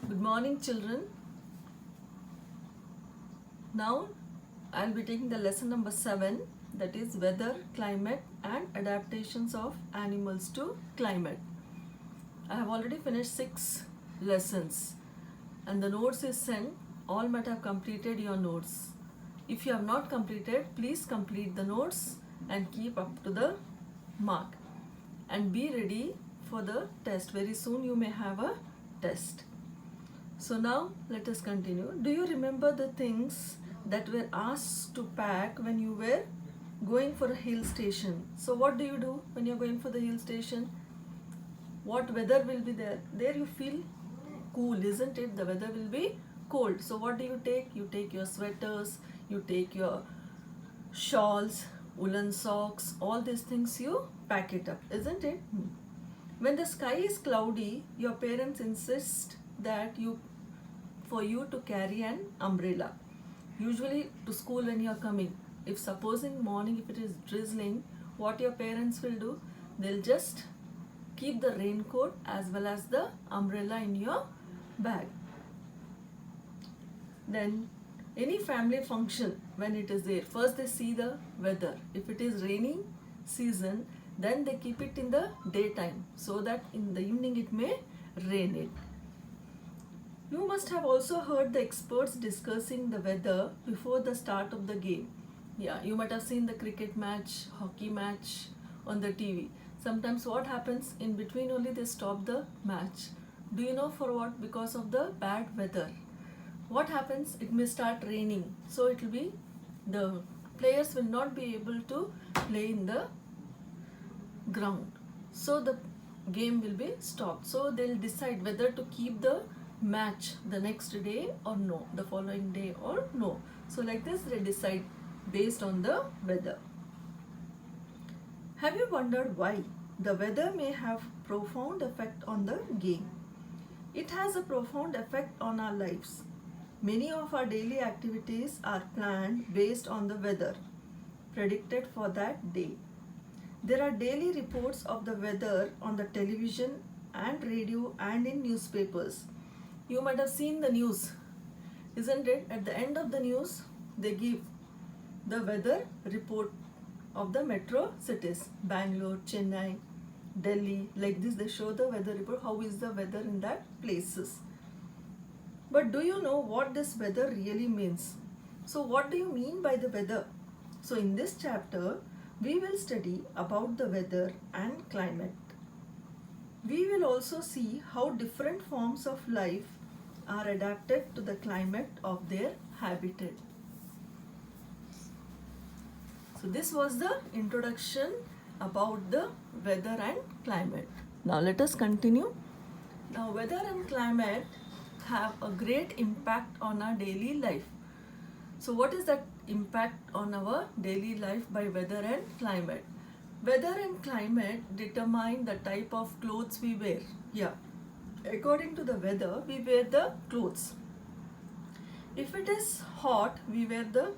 Good morning, children. Now I'll be taking the lesson number 7, that is weather, climate, and adaptations of animals to climate. I have already finished 6 lessons and the notes is sent. All might have completed your notes. If you have not completed, please complete the notes and keep up to the mark and be ready for the test. Very soon you may have a test. So now let us continue. Do you remember the things that were asked to pack when you were going for a hill station? So what do you do when you're going for the hill station? What weather will be there? There you feel cool, isn't it? The weather will be cold. So what do you take? You take your sweaters, you take your shawls, woolen socks, all these things you pack it up, isn't it? When the sky is cloudy, your parents insist that for you to carry an umbrella, usually to school when you are coming. If supposing morning, if it is drizzling, what your parents will do, they'll just keep the raincoat as well as the umbrella in your bag. Then any family function, when it is there, first they see the weather. If it is raining season, then they keep it in the daytime so that in the evening it may rain it. You must have also heard the experts discussing the weather before the start of the game. Yeah, you might have seen the cricket match, hockey match on the TV. Sometimes what happens, in between only they stop the match. Do you know for what? Because of the bad weather. What happens? It may start raining. So it will be, the players will not be able to play in the ground. So the game will be stopped. So they'll decide whether to keep the match the next day or no, the following day or no. So like this they decide based on the weather. Have you wondered why the weather may have profound effect on the game? It has a profound effect on our lives. Many of our daily activities are planned based on the weather predicted for that day. There are daily reports of the weather on the television and radio and in newspapers. You might have seen the news, isn't it? At the end of the news, they give the weather report of the metro cities, Bangalore, Chennai, Delhi, like this they show the weather report, how is the weather in that places. But do you know what this weather really means? So what do you mean by the weather? So in this chapter, we will study about the weather and climate. We will also see how different forms of life are adapted to the climate of their habitat. So this was the introduction about the weather and climate. Now let us continue. Now weather and climate have a great impact on our daily life. So what is that impact on our daily life by weather and climate? Weather and climate determine the type of clothes we wear. Yeah. According to the weather, we wear the clothes. If it is hot, we wear the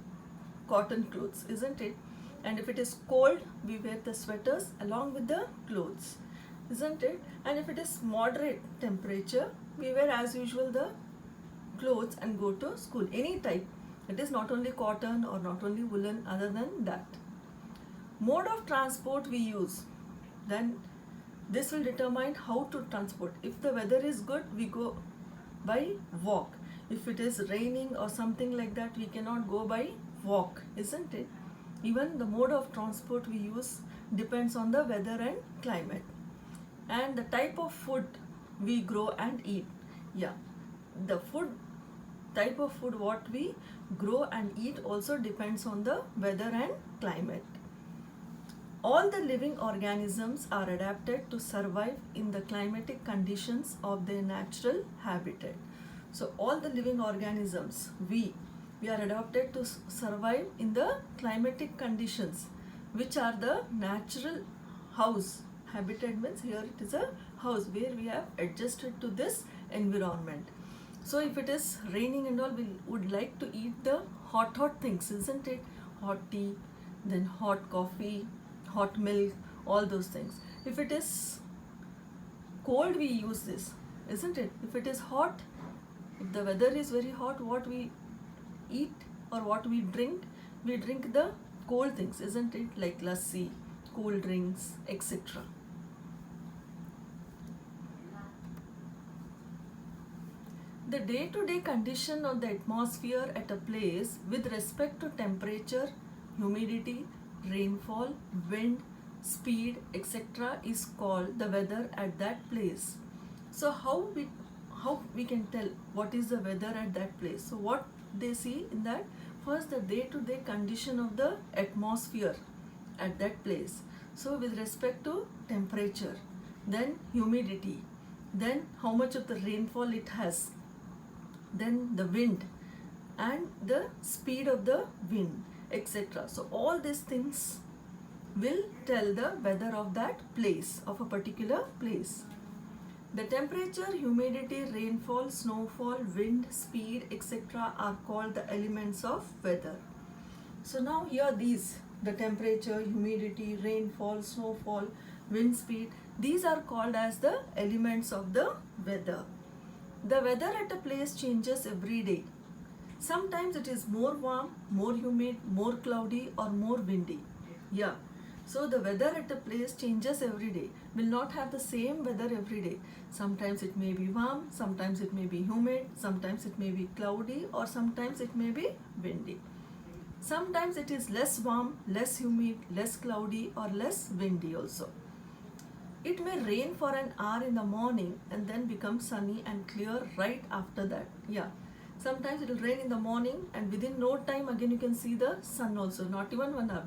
cotton clothes, isn't it? And if it is cold, we wear the sweaters along with the clothes, isn't it? And if it is moderate temperature, we wear as usual the clothes and go to school. Any type. It is not only cotton or not only woolen, other than that. Mode of transport we use, then this will determine how to transport. If the weather is good, we go by walk. If it is raining or something like that, we cannot go by walk, isn't it? Even the mode of transport we use depends on the weather and climate. And the type of food we grow and eat. Yeah, the type of food what we grow and eat also depends on the weather and climate. All the living organisms are adapted to survive in the climatic conditions of their natural habitat. So all the living organisms, we are adapted to survive in the climatic conditions, which are the natural house. Habitat means here it is a house where we have adjusted to this environment. So if it is raining and all, we would like to eat the hot things, isn't it? Hot tea, then hot coffee, hot milk, all those things. If it is cold, we use this, isn't it? If it is hot, If the weather is very hot, what we eat or what we drink the cold things, isn't it? Like lassi, cool drinks, etc. The day-to-day condition of the atmosphere at a place with respect to temperature, humidity, rainfall, wind, speed, etc. is called the weather at that place. So how we can tell what is the weather at that place? So what they see in that, first the day-to-day condition of the atmosphere at that place. So with respect to temperature, then humidity, then how much of the rainfall it has, then the wind and the speed of the wind, etc. So all these things will tell the weather of that place, of a particular place. The temperature, humidity, rainfall, snowfall, wind, speed, etc. are called the elements of weather. So now here these, the temperature, humidity, rainfall, snowfall, wind speed, these are called as the elements of the weather. The weather at a place changes every day. Sometimes it is more warm, more humid, more cloudy or more windy. Yeah. So the weather at a place changes every day. Will not have the same weather every day. Sometimes it may be warm, sometimes it may be humid, sometimes it may be cloudy or sometimes it may be windy. Sometimes it is less warm, less humid, less cloudy or less windy also. It may rain for an hour in the morning and then become sunny and clear right after that. Yeah. Sometimes it will rain in the morning and within no time again you can see the sun also. Not even 1 hour.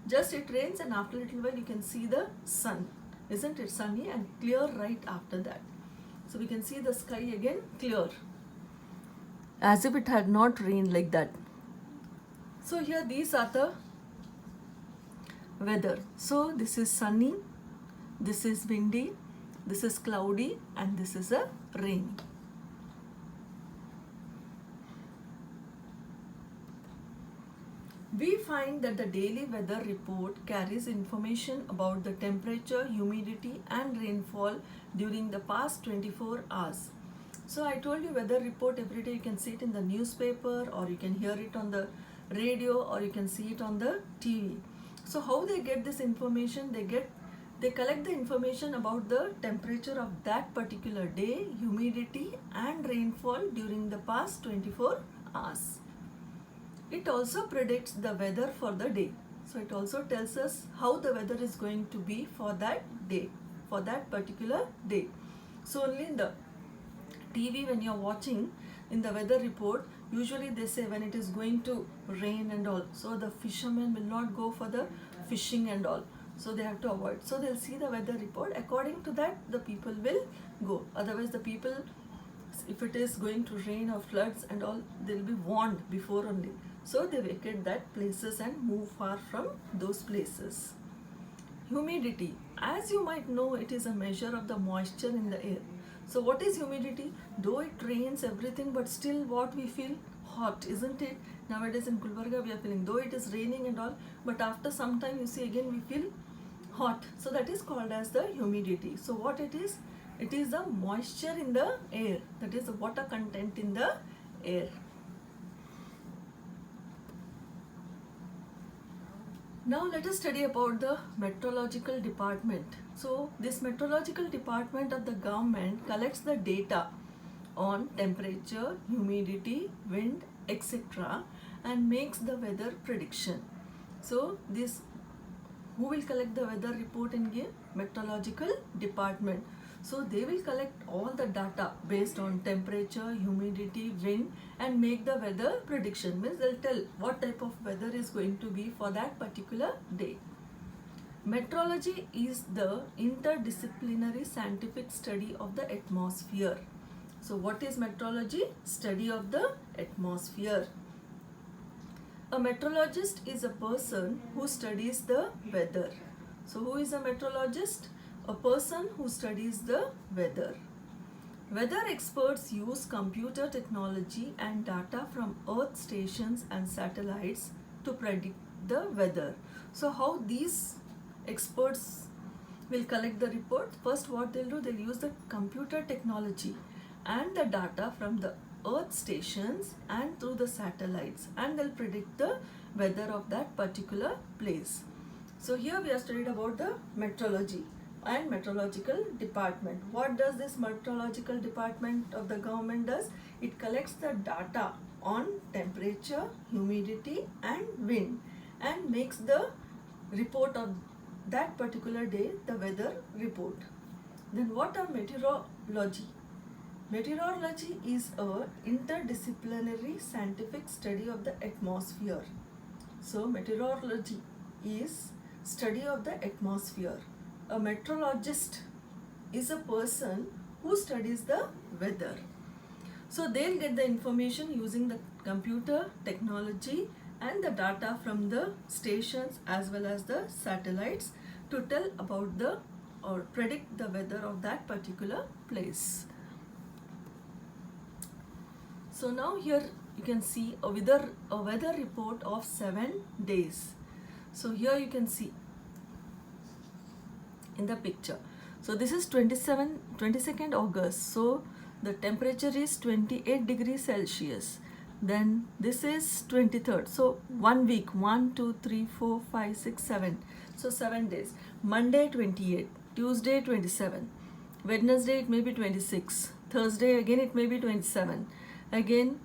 Just it rains and after a little while you can see the sun. Isn't it sunny and clear right after that? So we can see the sky again clear. As if it had not rained like that. So here these are the weather. So this is sunny. This is windy, this is cloudy and this is a rainy. We find that the daily weather report carries information about the temperature, humidity and rainfall during the past 24 hours. So I told you weather report every day, you can see it in the newspaper or you can hear it on the radio or you can see it on the TV. So how they get this information? They collect the information about the temperature of that particular day, humidity and rainfall during the past 24 hours. It also predicts the weather for the day. So it also tells us how the weather is going to be for that day, for that particular day. So only in the TV when you are watching in the weather report, usually they say when it is going to rain and all. So the fishermen will not go for the fishing and all. So they have to avoid. So they'll see the weather report. According to that, the people will go. Otherwise, the people, if it is going to rain or floods and all, they'll be warned before only. So they vacate that places and move far from those places. Humidity. As you might know, it is a measure of the moisture in the air. So what is humidity? Though it rains everything, but still what we feel? Hot, isn't it? Nowadays in Gulbarga we are feeling, though it is raining and all, but after some time you see again we feel hot. So that is called as the humidity. So what it is? It is the moisture in the air. That is the water content in the air. Now let us study about the meteorological department. So this meteorological department of the government collects the data on temperature, humidity, wind, etc. and makes the weather prediction. So this, who will collect the weather report and give? Meteorological department. So they will collect all the data based on temperature, humidity, wind and make the weather prediction. Means they'll tell what type of weather is going to be for that particular day. Meteorology is the interdisciplinary scientific study of the atmosphere. So what is meteorology? Study of the atmosphere. A meteorologist is a person who studies the weather. So who is a meteorologist? A person who studies the weather. Weather experts use computer technology and data from earth stations and satellites to predict the weather. So how these experts will collect the report? First what they'll do, they'll use the computer technology and the data from the earth stations and through the satellites, and they'll predict the weather of that particular place. So here we have studied about the meteorology and meteorological department. What does this meteorological department of the government does? It collects the data on temperature, humidity and wind and makes the report of that particular day, the weather report. Then what are meteorology? Meteorology is a interdisciplinary scientific study of the atmosphere. So meteorology is study of the atmosphere. A meteorologist is a person who studies the weather. So they'll get the information using the computer technology and the data from the stations as well as the satellites to tell about the or predict the weather of that particular place. So now here you can see a weather report of 7 days. So here you can see in the picture. So this is 22nd August. So the temperature is 28 degrees Celsius. Then this is 23rd. So 1 week, 1, 2, 3, 4, 5, 6, 7. So 7 days. Monday 28, Tuesday 27, Wednesday it may be 26, Thursday again it may be 27, again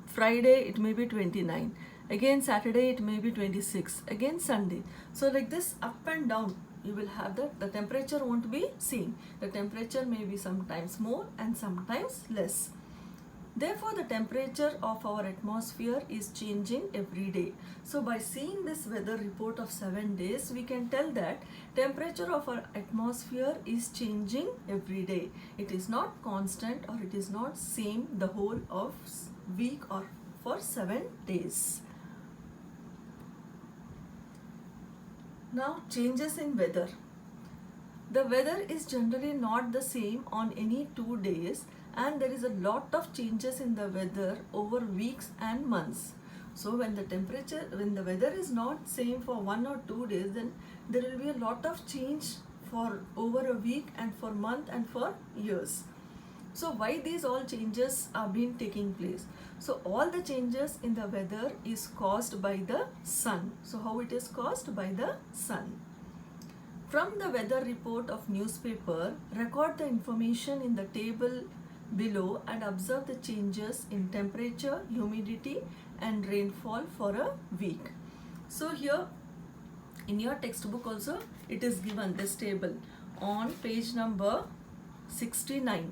Friday it may be 29, again Saturday it may be 26, again Sunday. So like this up and down you will have the temperature won't be same. The temperature may be sometimes more and sometimes less. Therefore, the temperature of our atmosphere is changing every day. So by seeing this weather report of 7 days, we can tell that temperature of our atmosphere is changing every day. It is not constant or it is not same the whole of week or for 7 days. Now, changes in weather. The weather is generally not the same on any 2 days, and there is a lot of changes in the weather over weeks and months. So when the weather is not same for 1 or 2 days, then there will be a lot of change for over a week and for month and for years. So why these all changes are being taking place? So all the changes in the weather is caused by the sun. So how it is caused? By the sun. From the weather report of newspaper, record the information in the table below and observe the changes in temperature, humidity and rainfall for a week. So here in your textbook also it is given this table on page number 69.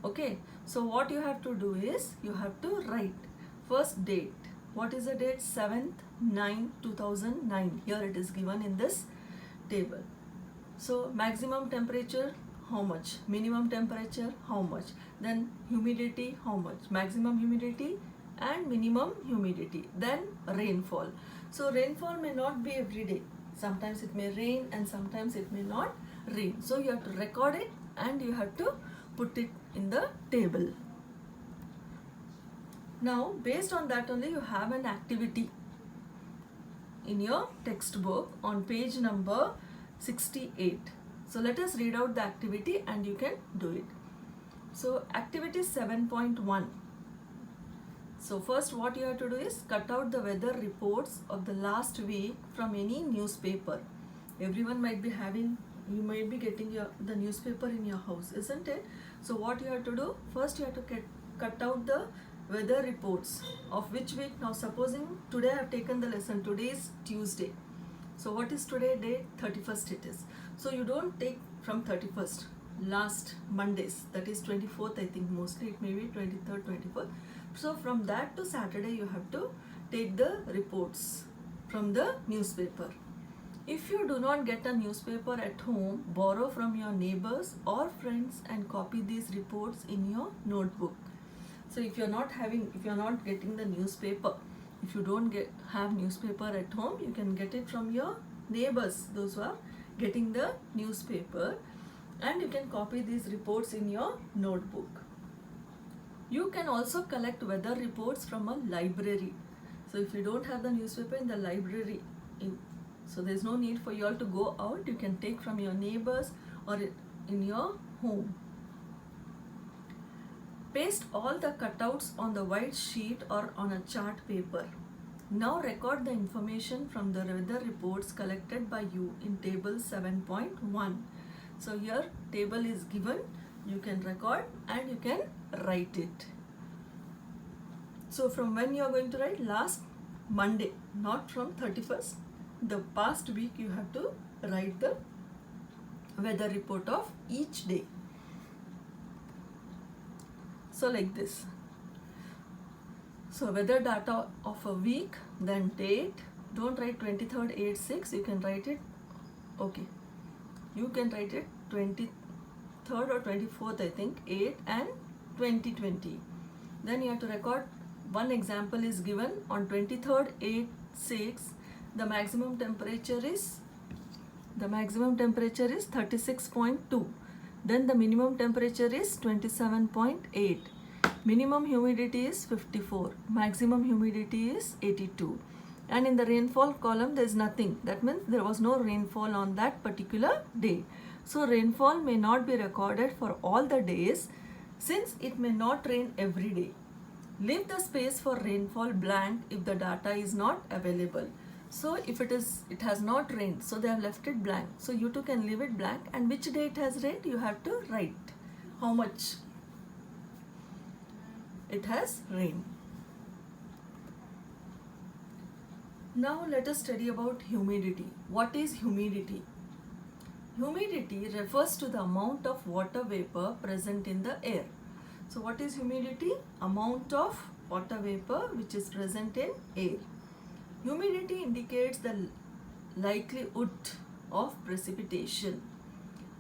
Okay, so what you have to do is you have to write first date. What is the date? 7/9/2009. Here it is given in this table. So maximum temperature, how much? Minimum temperature, how much? Then humidity, how much? Maximum humidity and minimum humidity. Then rainfall. So rainfall may not be every day. Sometimes it may rain and sometimes it may not rain. So you have to record it and you have to put it in the table. Now based on that only you have an activity in your textbook on page number 68. So let us read out the activity and you can do it. So activity 7.1. So first what you have to do is cut out the weather reports of the last week from any newspaper. Everyone might be having, you might be getting the newspaper in your house, isn't it? So what you have to do, first you have to cut out the weather reports of which week. Now supposing today I have taken the lesson, today is Tuesday. So what is today date? 31st it is. So you don't take from 31st, last Mondays, that is 24th I think, mostly it may be 23rd, 24th. So from that to Saturday you have to take the reports from the newspaper. If you do not get a newspaper at home, borrow from your neighbors or friends and copy these reports in your notebook. So if you're not getting the newspaper, if you don't have newspaper at home, you can get it from your neighbors, those who are getting the newspaper, and you can copy these reports in your notebook. You can also collect weather reports from a library. So if you don't have the newspaper in the library, so there's no need for you all to go out, you can take from your neighbors or in your home. Paste all the cutouts on the white sheet or on a chart paper. Now record the information from the weather reports collected by you in table 7.1. So here table is given, you can record and you can write it. So from when you are going to write? Last Monday, not from 31st. The past week you have to write the weather report of each day. So like this. So weather data of a week, then date. Don't write 23rd 8/6. You can write it. Okay. You can write it 23rd or 24th, I think, 8 and 2020. Then you have to record. One example is given on 23rd 8/6. The maximum temperature is 36.2. Then the minimum temperature is 27.8. Minimum humidity is 54. Maximum humidity is 82. And in the rainfall column there is nothing. That means there was no rainfall on that particular day. So rainfall may not be recorded for all the days since it may not rain every day. Leave the space for rainfall blank if the data is not available. So if it has not rained, so they have left it blank. So you too can leave it blank, and which day it has rained you have to write how much it has rained. Now let us study about humidity. What is humidity? Humidity refers to the amount of water vapor present in the air. So what is humidity? Amount of water vapor which is present in air. Humidity indicates the likelihood of precipitation.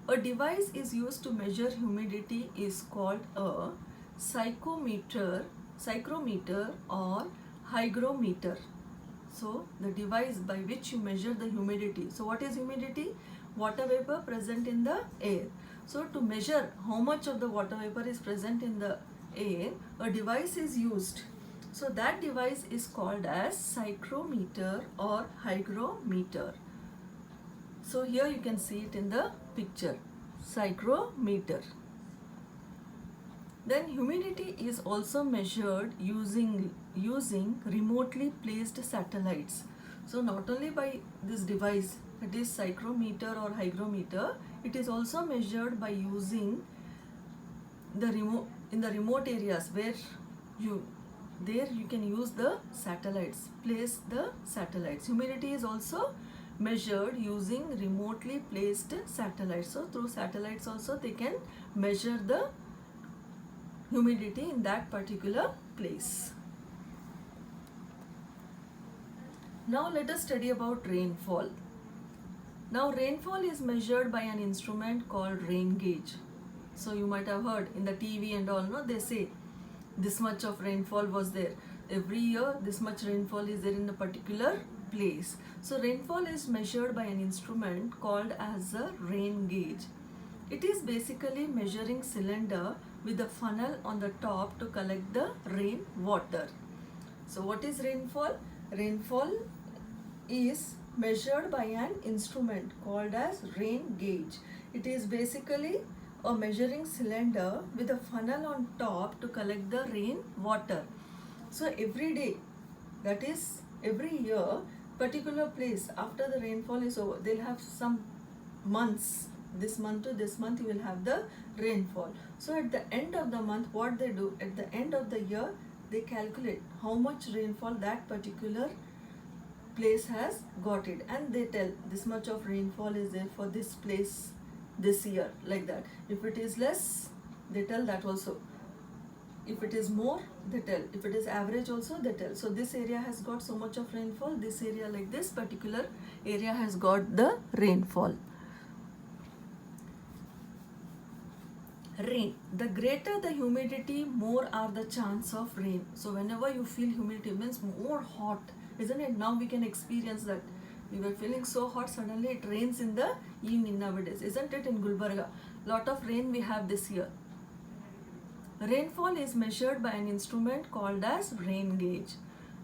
A device is used to measure humidity is called a psychrometer or hygrometer. So the device by which you measure the humidity. So what is humidity? Water vapor present in the air. So to measure how much of the water vapor is present in the air, a device is used. So that device is called as psychrometer or hygrometer. So here you can see it in the picture, psychrometer. Then humidity is also measured using remotely placed satellites. So not only by this device, it is psychrometer or hygrometer, it is also measured by using the remote areas where you can use the satellites, place the satellites. Humidity is also measured using remotely placed satellites. So through satellites also they can measure the humidity in that particular place. Now let us study about rainfall. Now rainfall is measured by an instrument called rain gauge. So you might have heard in the TV and all, no, they say this much of rainfall was there. Every year this much rainfall is there in a particular place. So rainfall is measured by an instrument called as a rain gauge. It is basically measuring cylinder with a funnel on the top to collect the rain water. So what is rainfall? Rainfall is measured by an instrument called as rain gauge. It is basically a measuring cylinder with a funnel on top to collect the rain water. So every day, that is every year, particular place after the rainfall is over, they'll have some months. This month to this month you will have the rainfall. So at the end of the month, what they do, at the end of the year, they calculate how much rainfall that particular place has got it, and they tell this much of rainfall is there for this place this year, like that. If it is less, they tell that also. If it is more, they tell. If it is average also, they tell. So this area has got so much of rainfall, this area, like this particular area has got the rainfall. Rain. The greater the humidity, more are the chance of rain. So whenever you feel humidity, means more hot, isn't it? Now we can experience that. We were feeling so hot, suddenly it rains in the evening nowadays, isn't it? In Gulbarga, lot of rain we have this year. Rainfall is measured by an instrument called as rain gauge.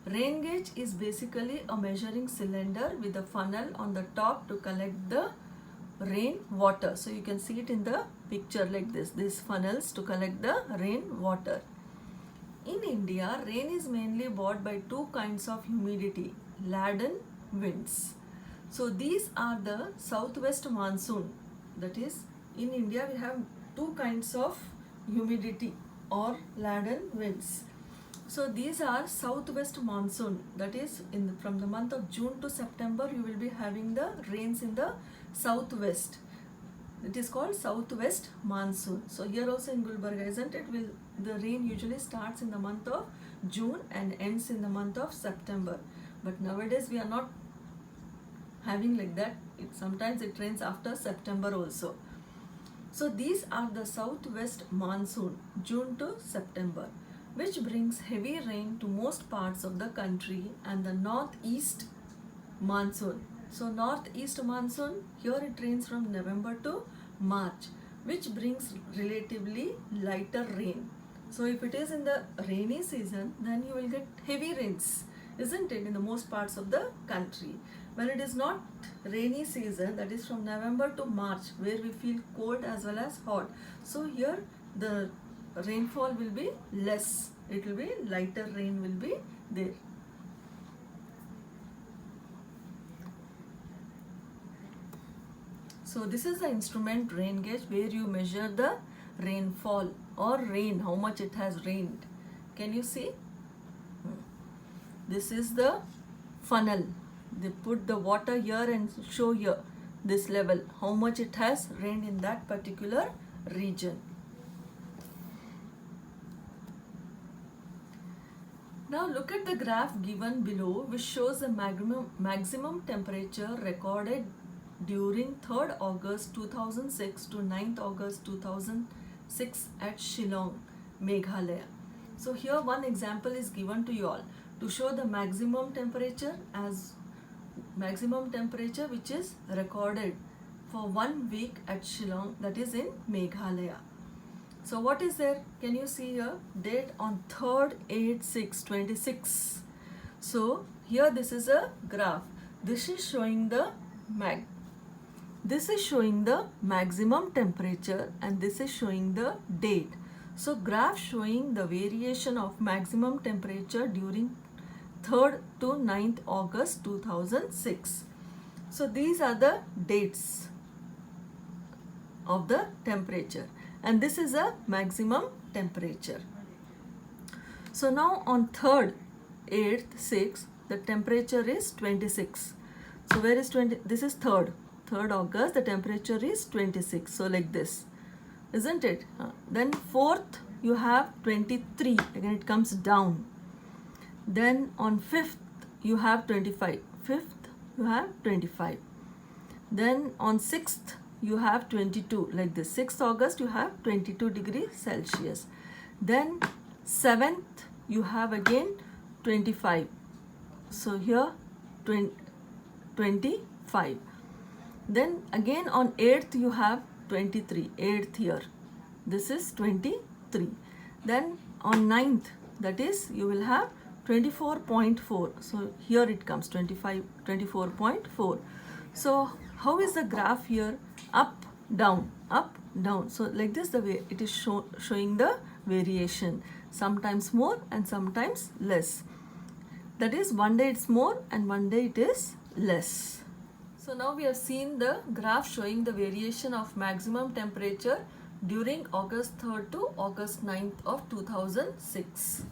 Rain gauge is basically a measuring cylinder with a funnel on the top to collect the rain water. So you can see it in the picture like this. These funnels to collect the rain water. In India, rain is mainly brought by two kinds of humidity, laden winds. So these are the southwest monsoon. That is, in India we have two kinds of humidity or laden winds. So these are southwest monsoon. That is, from the month of June to September, you will be having the rains in the southwest. It is called southwest monsoon. So here also in Gulbarga, isn't it? The rain usually starts in the month of June and ends in the month of September. But nowadays we are not having like that. Sometimes it rains after September also. So these are the southwest monsoon, June to September, which brings heavy rain to most parts of the country, and the northeast monsoon. So northeast monsoon, here it rains from November to March, which brings relatively lighter rain. So if it is in the rainy season, then you will get heavy rains, isn't it, in the most parts of the country. When it is not rainy season, that is from November to March, where we feel cold as well as hot. So here the rainfall will be less. It will be lighter rain will be there. So this is the instrument rain gauge, where you measure the rainfall or rain, how much it has rained. Can you see? This is the funnel. They put the water here and show here this level, how much it has rained in that particular region. Now look at the graph given below, which shows the maximum temperature recorded during 3rd August 2006 to 9th August 2006 at Shillong, Meghalaya. So here one example is given to you all to show the maximum temperature which is recorded for 1 week at Shillong, that is in Meghalaya. So what is there? Can you see here? Date on 3rd 8/6/26. So here this is a graph. This is showing the maximum temperature, and this is showing the date. So graph showing the variation of maximum temperature during 3rd to 9th August 2006. So these are the dates of the temperature, and this is a maximum temperature. So now on 3rd 8th 6th, the temperature is 26. So where is 20? This is 3rd August, the temperature is 26. So like this, isn't it? Then 4th you have 23, again it comes down. Then on 5th you have 25. 5th you have 25. Then on 6th you have 22, like this. 6th August you have 22 degrees Celsius. Then 7th you have again 25. So here 25. Then again on 8th you have 23. 8th here. This is 23. Then on 9th, that is, you will have 24.4. So here it comes 24.4. So how is the graph here? Up, down, up, down. So like this, the way it is showing the variation. Sometimes more and sometimes less. That is, one day it's more and one day it is less. So now we have seen the graph showing the variation of maximum temperature during August 3rd to August 9th of 2006.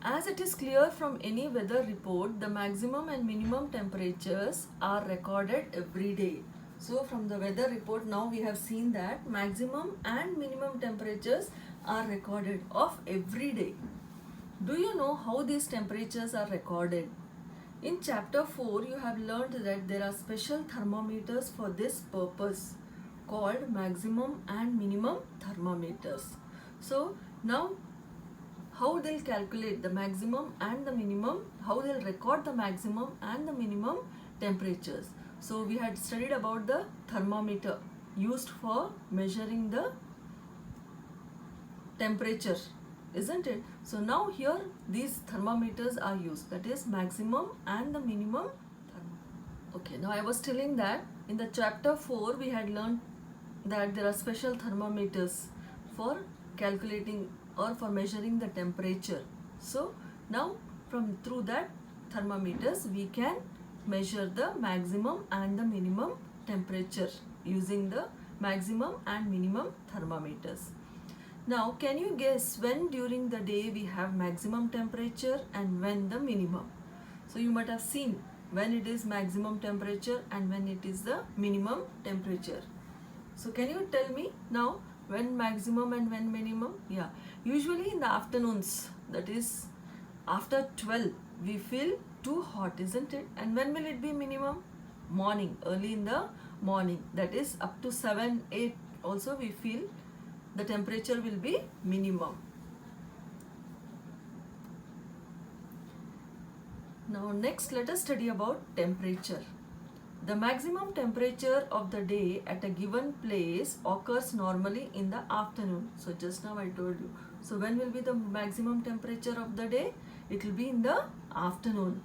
As it is clear from any weather report, the maximum and minimum temperatures are recorded every day. So from the weather report, now we have seen that maximum and minimum temperatures are recorded of every day. Do you know how these temperatures are recorded? In chapter 4, you have learned that there are special thermometers for this purpose called maximum and minimum thermometers. So now how they'll calculate the maximum and the minimum, how they'll record the maximum and the minimum temperatures. So we had studied about the thermometer used for measuring the temperature, isn't it? So now here these thermometers are used, that is maximum and the minimum Okay, now I was telling that in the chapter 4 we had learned that there are special thermometers for calculating or for measuring the temperature. So now from through that thermometers we can measure the maximum and the minimum temperature using the maximum and minimum thermometers. Now can you guess when during the day we have maximum temperature and when the minimum? So you might have seen when it is maximum temperature and when it is the minimum temperature. So can you tell me now when maximum and when minimum? Yeah, usually in the afternoons, that is after 12, we feel too hot, isn't it? And when will it be minimum? Morning, early in the morning, that is up to 7, 8 also we feel the temperature will be minimum. Now next let us study about temperature. The maximum temperature of the day at a given place occurs normally in the afternoon. So just now I told you. So when will be the maximum temperature of the day? It will be in the afternoon.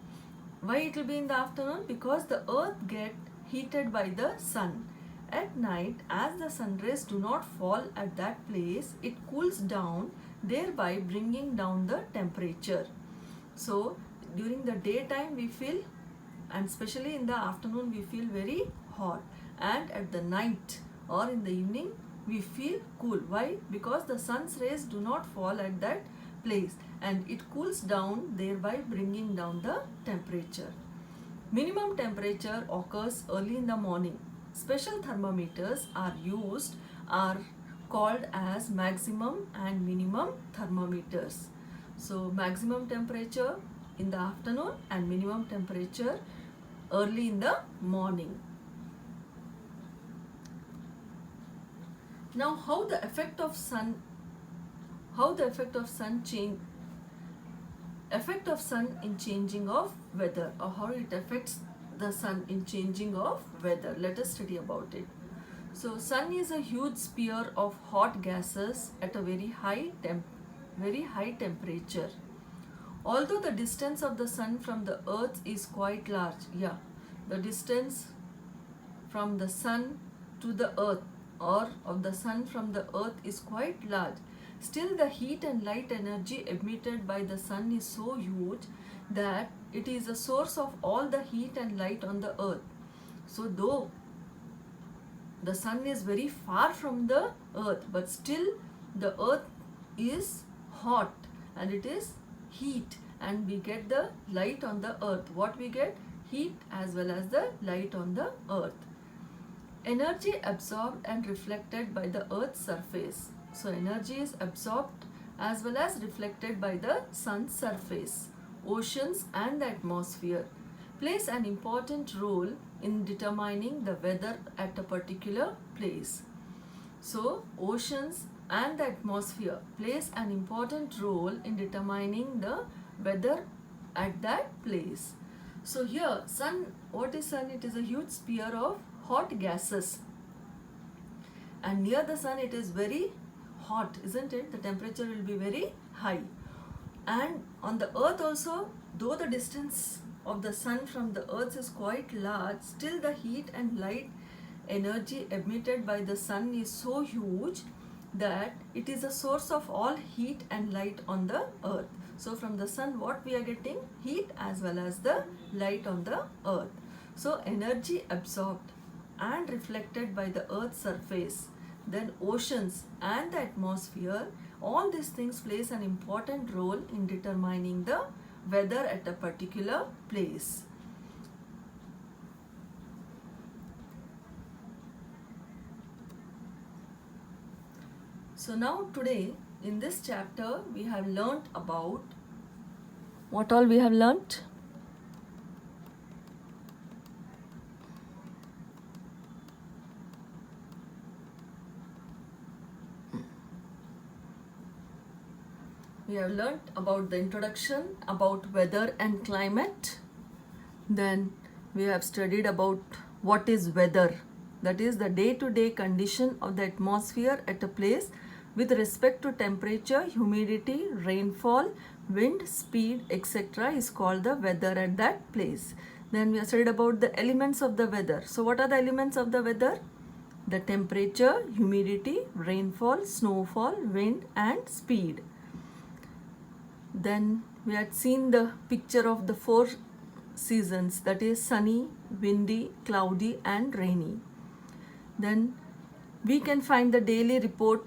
Why it will be in the afternoon? Because the earth gets heated by the sun. At night, as the sun rays do not fall at that place, it cools down, thereby bringing down the temperature. So during the daytime we feel, and especially in the afternoon we feel very hot, and at the night or in the evening we feel cool. Why? Because the sun's rays do not fall at that place and it cools down, thereby bringing down the temperature. Minimum temperature occurs early in the morning. Special thermometers are called as maximum and minimum thermometers. So maximum temperature in the afternoon and minimum temperature early in the morning. Now how the effect of sun in changing of weather, or how it affects the sun in changing of weather. Let us study about it. So sun is a huge sphere of hot gases at a very high temperature. Although the distance of the sun from the earth is quite large, the distance from the sun to the earth or of the sun from the earth is quite large, still the heat and light energy emitted by the sun is so huge that it is a source of all the heat and light on the earth. So though the sun is very far from the earth, but still the earth is hot and it is heat, and we get the light on the earth. What we get? Heat as well as the light on the earth. Energy absorbed and reflected by the earth's surface. So energy is absorbed as well as reflected by the sun's surface. Oceans and the atmosphere plays an important role in determining the weather at a particular place. So oceans and the atmosphere plays an important role in determining the weather at that place. So here sun, what is sun? It is a huge sphere of hot gases, and near the sun it is very hot, isn't it? The temperature will be very high. And on the earth also, though the distance of the sun from the earth is quite large, still the heat and light energy emitted by the sun is so huge that it is a source of all heat and light on the earth. So from the sun what we are getting? Heat as well as the light on the earth. So energy absorbed and reflected by the earth's surface, then oceans and the atmosphere, all these things plays an important role in determining the weather at a particular place. So now today in this chapter we have learnt about what all we have learnt? We have learnt about the introduction, about weather and climate. Then we have studied about what is weather. That is the day-to-day condition of the atmosphere at a place with respect to temperature, humidity, rainfall, wind, speed, etc. is called the weather at that place. Then we have studied about the elements of the weather. So what are the elements of the weather? The temperature, humidity, rainfall, snowfall, wind and speed. Then we had seen the picture of the 4 seasons, that is sunny, windy, cloudy and rainy. Then we can find the daily report,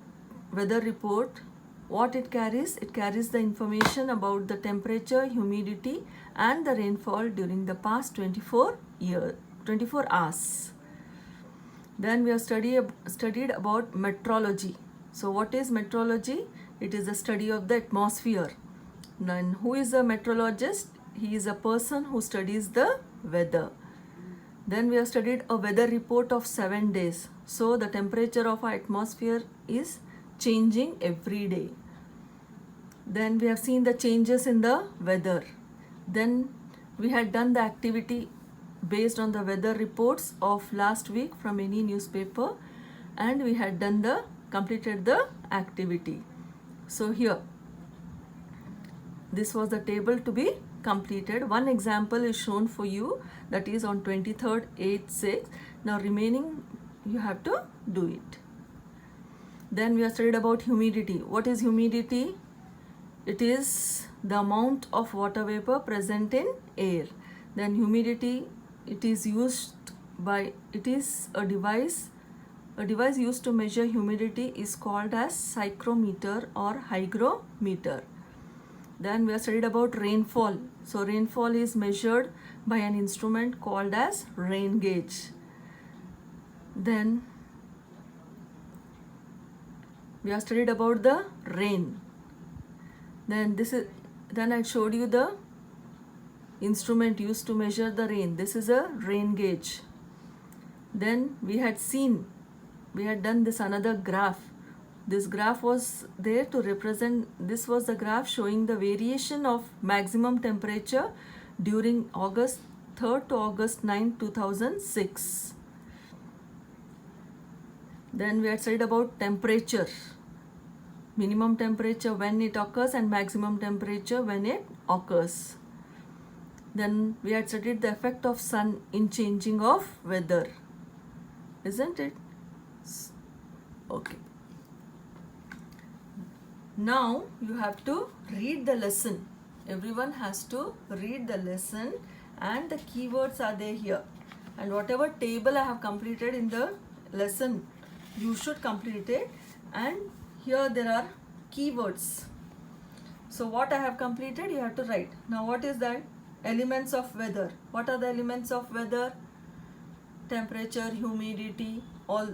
weather report. What it carries? It carries the information about the temperature, humidity and the rainfall during the past 24 hours. Then we have studied about meteorology. So what is meteorology? It is the study of the atmosphere. Then who is a meteorologist? He is a person who studies the weather. Then we have studied a weather report of 7 days. So the temperature of our atmosphere is changing every day. Then we have seen the changes in the weather. Then we had done the activity based on the weather reports of last week from any newspaper, and we had completed the activity. So here, this was the table to be completed. One example is shown for you, that is on 23rd, 8th, 6th. Now remaining you have to do it. Then we have studied about humidity. What is humidity? It is the amount of water vapor present in air. Then humidity, it is a device used to measure humidity is called as psychrometer or hygrometer. Then we have studied about rainfall. So rainfall is measured by an instrument called as rain gauge. Then we have studied about the rain. Then I showed you the instrument used to measure the rain. This is a rain gauge. Then we had done this another graph. This graph was there to represent, this was the graph showing the variation of maximum temperature during August 3rd to August 9, 2006. Then we had studied about temperature. Minimum temperature when it occurs and maximum temperature when it occurs. Then we had studied the effect of sun in changing of weather. Isn't it? Okay. Now you have to read the lesson. Everyone has to read the lesson, and the keywords are there here. And whatever table I have completed in the lesson, you should complete it. And here there are keywords. So what I have completed, you have to write. Now what is that? Elements of weather. What are the elements of weather? Temperature, humidity, all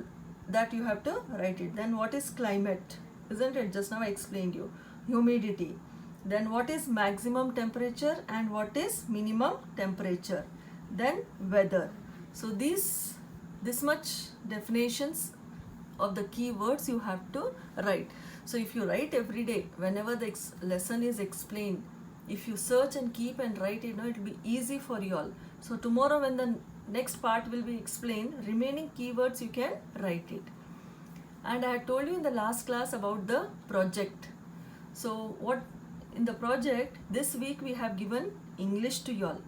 that you have to write it. Then what is climate? Isn't it? Just now I explained you. Humidity. Then what is maximum temperature and what is minimum temperature? Then weather. So this much definitions of the keywords you have to write. So if you write every day, whenever the lesson is explained, if you search and keep and write, it will be easy for you all. So tomorrow when the next part will be explained, remaining keywords you can write it. And I had told you in the last class about the project. So what in the project, this week we have given English to you all.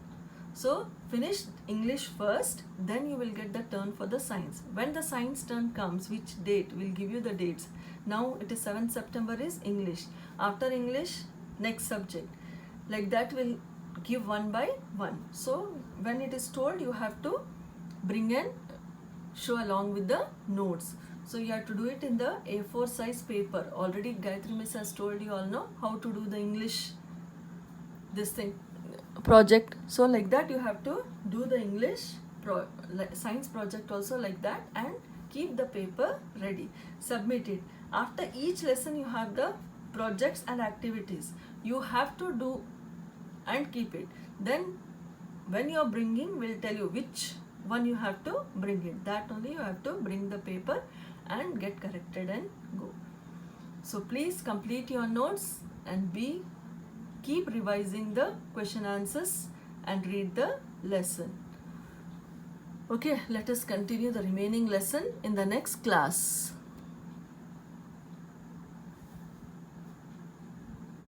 So finish English first, then you will get the turn for the science. When the science turn comes, which date? We'll give you the dates. Now it is 7th September is English. After English, next subject. Like that we'll give one by one. So when it is told, you have to bring and show along with the notes. So you have to do it in the A4 size paper. Already Gayatri Miss has told you all know how to do the English project. So like that you have to do the English science project also like that, and keep the paper ready. Submit it. After each lesson you have the projects and activities. You have to do and keep it. Then when you are bringing, we'll tell you which one you have to bring it. That only you have to bring the paper and get corrected and go. So please complete your notes and keep revising the question answers and read the lesson. Okay, let us continue the remaining lesson in the next class.